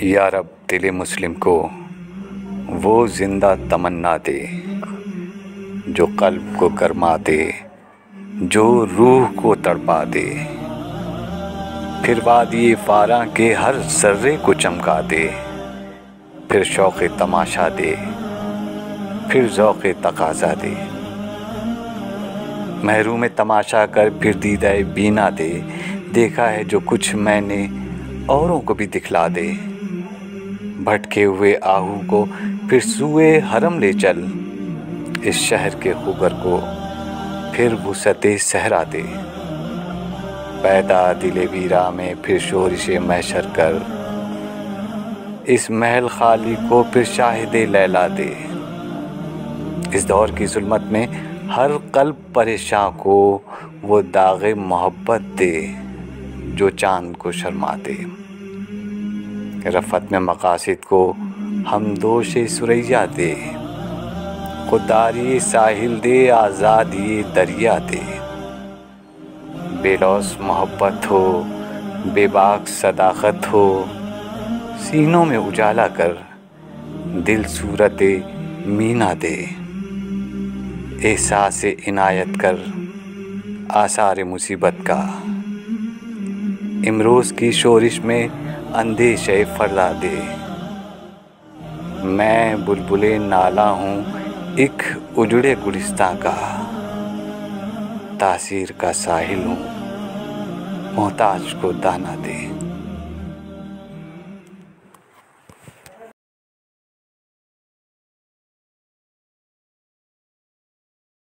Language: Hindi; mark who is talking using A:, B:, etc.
A: या रब दिल मुस्लिम को वो ज़िंदा तमन्ना दे, जो क़ल्ब को गरमा दे, जो रूह को तड़पा दे। फिर वादी फ़ारा के हर ज़र्रे को चमका दे, फिर शौक़ तमाशा दे, फिर ज़ौक़ तक़ाज़ा दे। महरूम तमाशा कर फिर दीदाए बीना दे, देखा है जो कुछ मैंने औरों को भी दिखला दे। भटके हुए आहू को फिर सूए हरम ले चल, इस शहर के खुगर को फिर वुसअते सहरा दे। पैदा दिले वीरा में फिर शोरिशे महशर कर, इस महल खाली को फिर शाहिदे लैला दे। इस दौर की ज़ुल्मत में हर क़ल्ब परेशान को वो दाग़े मोहब्बत दे, जो चाँद को शर्मा दे। रफ़त में मक़ासिद को हमदोशे सुरैया दे, खुदारी साहिल दे, आज़ादी दरिया दे। बेलौस मोहब्बत हो, बेबाक सदाक़त हो, सीनों में उजाला कर दिल सूरते मीना दे। एहसास इनायत कर आसार मुसीबत का, इमरोज़ की शोरिश में अंदेशे फ़रदा दे। मैं बुलबुले नाला हूँ एक उजड़े गुलिस्तां का, तासीर का साहिल हूँ मोहताज को दाना दे।